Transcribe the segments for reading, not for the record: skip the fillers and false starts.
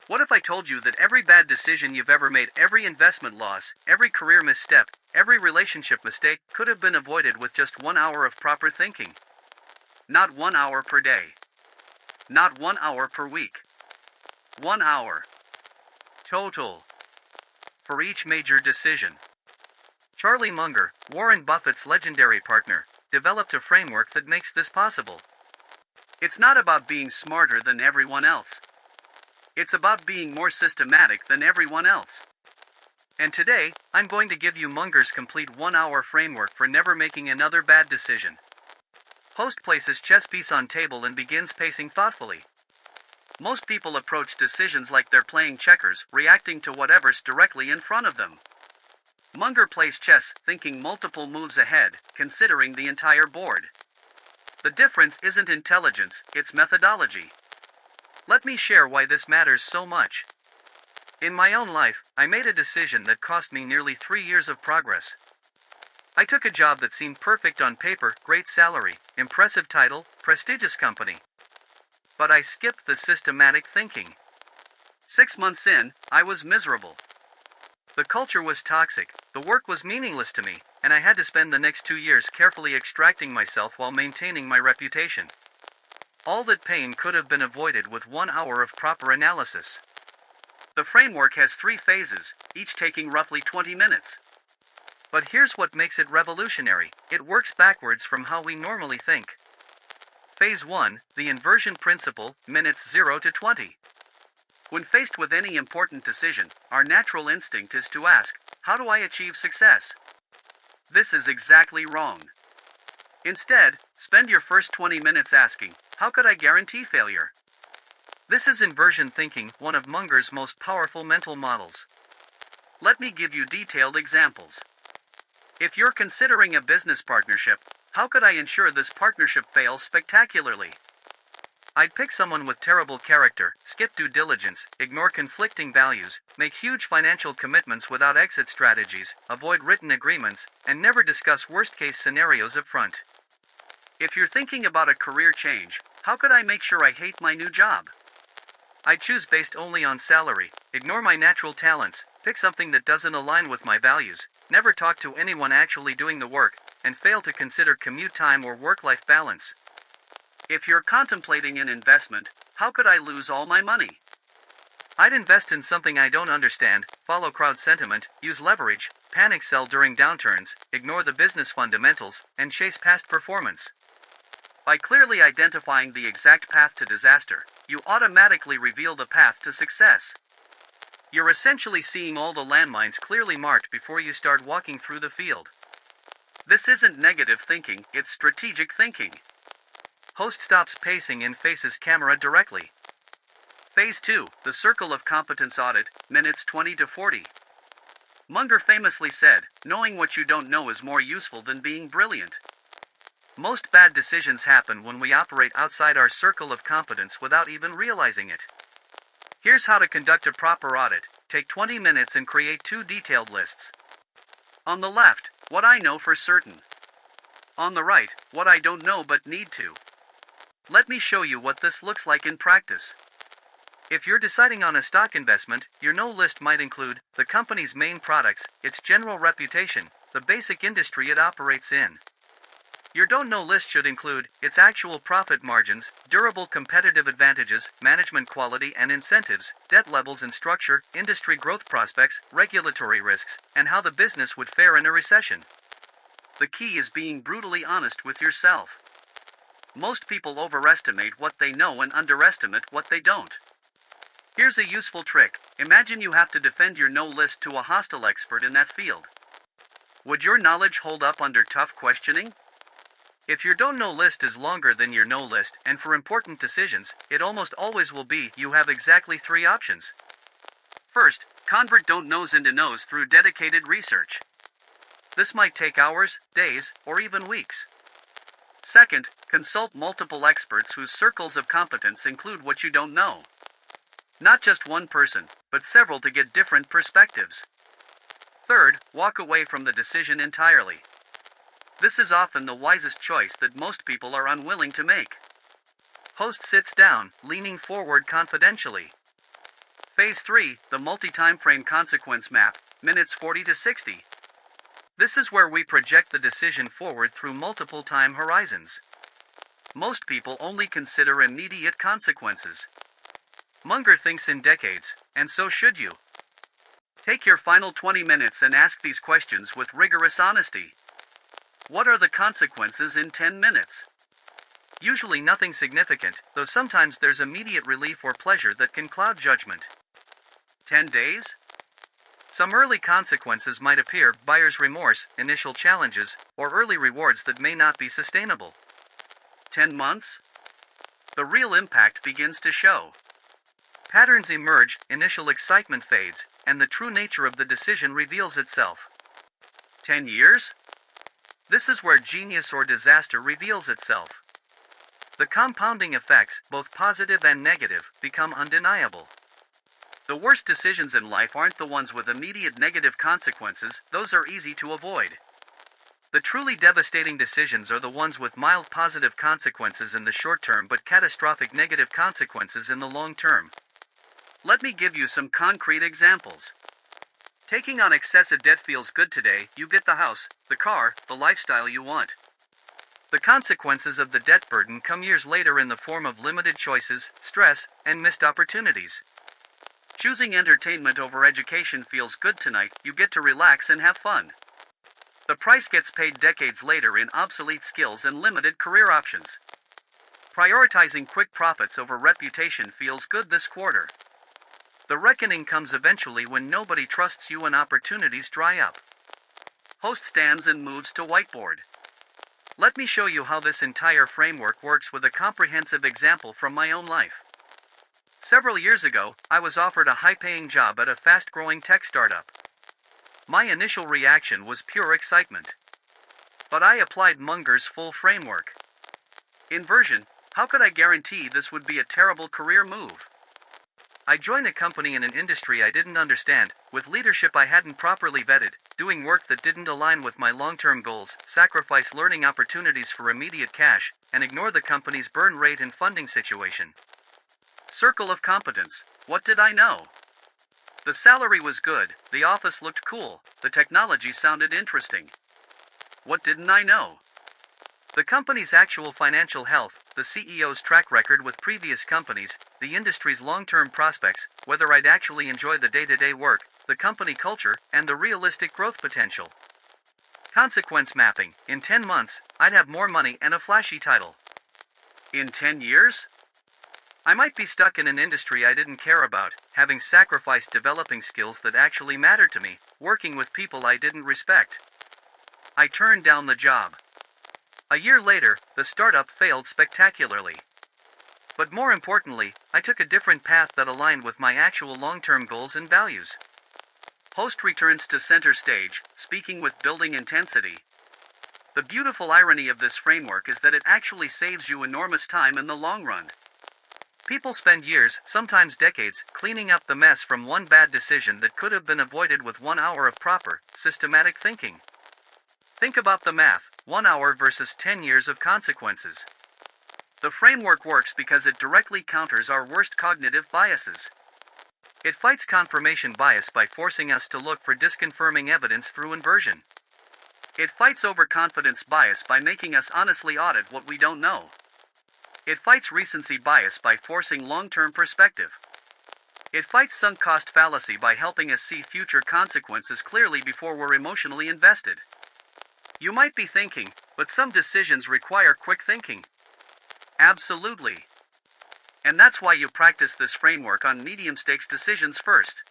What if I told you that every bad decision you've ever made, every investment loss, every career misstep, every relationship mistake could have been avoided with just 1 hour of proper thinking? Not 1 hour per day. Not 1 hour per week. 1 hour. Total. For each major decision. Charlie Munger, Warren Buffett's legendary partner, developed a framework that makes this possible. It's not about being smarter than everyone else. It's about being more systematic than everyone else. And today, I'm going to give you Munger's complete 1 hour framework for never making another bad decision. Host places chess piece on table and begins pacing thoughtfully. Most people approach decisions like they're playing checkers, reacting to whatever's directly in front of them. Munger plays chess, thinking multiple moves ahead, considering the entire board. The difference isn't intelligence, it's methodology. Let me share why this matters so much. In my own life, I made a decision that cost me nearly 3 years of progress. I took a job that seemed perfect on paper, great salary, impressive title, prestigious company. But I skipped the systematic thinking. 6 months in, I was miserable. The culture was toxic, the work was meaningless to me, and I had to spend the next 2 years carefully extracting myself while maintaining my reputation. All that pain could have been avoided with 1 hour of proper analysis. The framework has 3 phases, each taking roughly 20 minutes. But here's what makes it revolutionary: it works backwards from how we normally think. Phase 1, the inversion principle, minutes 0 to 20. When faced with any important decision, our natural instinct is to ask, how do I achieve success? This is exactly wrong. Instead, spend your first 20 minutes asking, how could I guarantee failure? This is inversion thinking, one of Munger's most powerful mental models. Let me give you detailed examples. If you're considering a business partnership, how could I ensure this partnership fails spectacularly? I'd pick someone with terrible character, skip due diligence, ignore conflicting values, make huge financial commitments without exit strategies, avoid written agreements, and never discuss worst-case scenarios up front. If you're thinking about a career change, how could I make sure I hate my new job? I'd choose based only on salary, ignore my natural talents, pick something that doesn't align with my values, never talk to anyone actually doing the work, and fail to consider commute time or work-life balance. If you're contemplating an investment, how could I lose all my money? I'd invest in something I don't understand, follow crowd sentiment, use leverage, panic sell during downturns, ignore the business fundamentals, and chase past performance. By clearly identifying the exact path to disaster, you automatically reveal the path to success. You're essentially seeing all the landmines clearly marked before you start walking through the field. This isn't negative thinking, it's strategic thinking. Host stops pacing and faces camera directly. Phase 2, the circle of competence audit, minutes 20 to 40. Munger famously said, knowing what you don't know is more useful than being brilliant. Most bad decisions happen when we operate outside our circle of competence without even realizing it. Here's how to conduct a proper audit. Take 20 minutes and create 2 detailed lists. On the left, what I know for certain. On the right, what I don't know but need to. Let me show you what this looks like in practice. If you're deciding on a stock investment, your no list might include the company's main products, its general reputation, the basic industry it operates in. Your don't know list should include its actual profit margins, durable competitive advantages, management quality and incentives, debt levels and structure, industry growth prospects, regulatory risks, and how the business would fare in a recession. The key is being brutally honest with yourself. Most people overestimate what they know and underestimate what they don't. Here's a useful trick. Imagine you have to defend your no list to a hostile expert in that field. Would your knowledge hold up under tough questioning? If your don't know list is longer than your no list, and for important decisions, it almost always will be, you have exactly 3 options. First, convert don't knows into knows through dedicated research. This might take hours, days, or even weeks. Second, consult multiple experts whose circles of competence include what you don't know. Not just one person, but several to get different perspectives. Third, walk away from the decision entirely. This is often the wisest choice that most people are unwilling to make. Host sits down, leaning forward confidentially. Phase 3, the Multi-Timeframe Consequence Map, minutes 40 to 60. This is where we project the decision forward through multiple time horizons. Most people only consider immediate consequences. Munger thinks in decades, and so should you. Take your final 20 minutes and ask these questions with rigorous honesty. What are the consequences in 10 minutes? Usually nothing significant, though sometimes there's immediate relief or pleasure that can cloud judgment. 10 days? Some early consequences might appear: buyer's remorse, initial challenges, or early rewards that may not be sustainable. 10 months? The real impact begins to show. Patterns emerge, initial excitement fades, and the true nature of the decision reveals itself. 10 years? This is where genius or disaster reveals itself. The compounding effects, both positive and negative, become undeniable. The worst decisions in life aren't the ones with immediate negative consequences; those are easy to avoid. The truly devastating decisions are the ones with mild positive consequences in the short term but catastrophic negative consequences in the long term. Let me give you some concrete examples. Taking on excessive debt feels good today. You get the house, the car, the lifestyle you want. The consequences of the debt burden come years later in the form of limited choices, stress, and missed opportunities. Choosing entertainment over education feels good tonight. You get to relax and have fun. The price gets paid decades later in obsolete skills and limited career options. Prioritizing quick profits over reputation feels good this quarter. The reckoning comes eventually when nobody trusts you and opportunities dry up. Host stands and moves to whiteboard. Let me show you how this entire framework works with a comprehensive example from my own life. Several years ago, I was offered a high-paying job at a fast-growing tech startup. My initial reaction was pure excitement. But I applied Munger's full framework. Inversion: how could I guarantee this would be a terrible career move? I joined a company in an industry I didn't understand, with leadership I hadn't properly vetted, doing work that didn't align with my long-term goals, sacrifice learning opportunities for immediate cash, and ignore the company's burn rate and funding situation. Circle of competence. What did I know? The salary was good, the office looked cool, the technology sounded interesting. What didn't I know? The company's actual financial health, the CEO's track record with previous companies, the industry's long-term prospects, whether I'd actually enjoy the day-to-day work, the company culture, and the realistic growth potential. Consequence mapping: in 10 months, I'd have more money and a flashy title. In 10 years? I might be stuck in an industry I didn't care about, having sacrificed developing skills that actually mattered to me, working with people I didn't respect. I turned down the job. A year later, the startup failed spectacularly. But more importantly, I took a different path that aligned with my actual long-term goals and values. Host returns to center stage, speaking with building intensity. The beautiful irony of this framework is that it actually saves you enormous time in the long run. People spend years, sometimes decades, cleaning up the mess from one bad decision that could have been avoided with 1 hour of proper, systematic thinking. Think about the math: 1 hour versus 10 years of consequences. The framework works because it directly counters our worst cognitive biases. It fights confirmation bias by forcing us to look for disconfirming evidence through inversion. It fights overconfidence bias by making us honestly audit what we don't know. It fights recency bias by forcing long-term perspective. It fights sunk cost fallacy by helping us see future consequences clearly before we're emotionally invested. You might be thinking, but some decisions require quick thinking. Absolutely. And that's why you practice this framework on medium-stakes decisions first.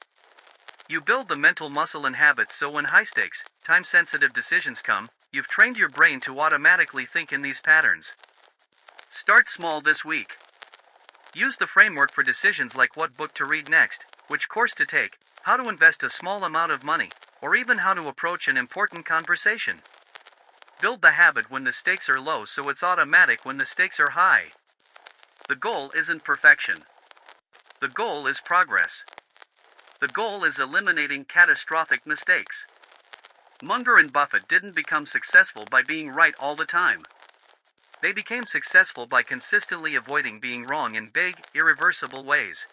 You build the mental muscle and habits so when high-stakes, time-sensitive decisions come, you've trained your brain to automatically think in these patterns. Start small this week. Use the framework for decisions like what book to read next, which course to take, how to invest a small amount of money, or even how to approach an important conversation. Build the habit when the stakes are low so it's automatic when the stakes are high. The goal isn't perfection. The goal is progress. The goal is eliminating catastrophic mistakes. Munger and Buffett didn't become successful by being right all the time. They became successful by consistently avoiding being wrong in big, irreversible ways.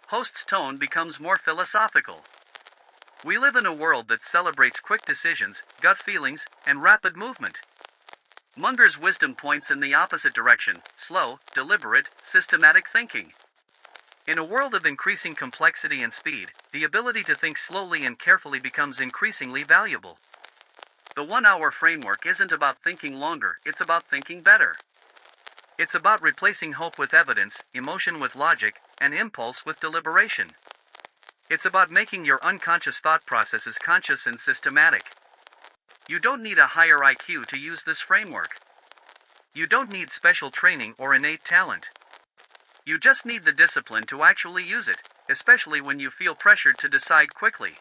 Host's tone becomes more philosophical. We live in a world that celebrates quick decisions, gut feelings, and rapid movement. Munger's wisdom points in the opposite direction: slow, deliberate, systematic thinking. In a world of increasing complexity and speed, the ability to think slowly and carefully becomes increasingly valuable. The 1-hour framework isn't about thinking longer, it's about thinking better. It's about replacing hope with evidence, emotion with logic, and impulse with deliberation. It's about making your unconscious thought processes conscious and systematic. You don't need a higher IQ to use this framework. You don't need special training or innate talent. You just need the discipline to actually use it, especially when you feel pressured to decide quickly.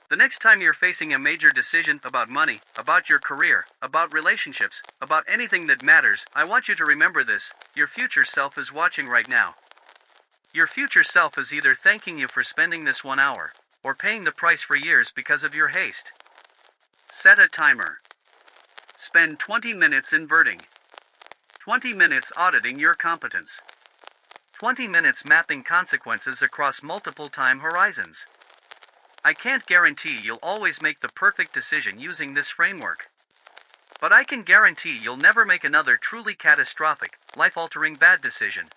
The next time you're facing a major decision about money, about your career, about relationships, about anything that matters, I want you to remember this: your future self is watching right now. Your future self is either thanking you for spending this 1 hour, or paying the price for years because of your haste. Set a timer. Spend 20 minutes inverting. 20 minutes auditing your competence. 20 minutes mapping consequences across multiple time horizons. I can't guarantee you'll always make the perfect decision using this framework. But I can guarantee you'll never make another truly catastrophic, life-altering bad decision.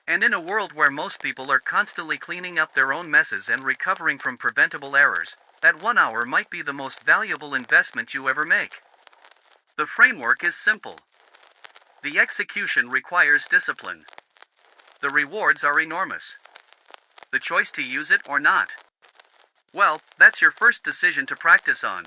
And in a world where most people are constantly cleaning up their own messes and recovering from preventable errors, that 1 hour might be the most valuable investment you ever make. The framework is simple. The execution requires discipline. The rewards are enormous. The choice to use it or not. Well, that's your first decision to practice on.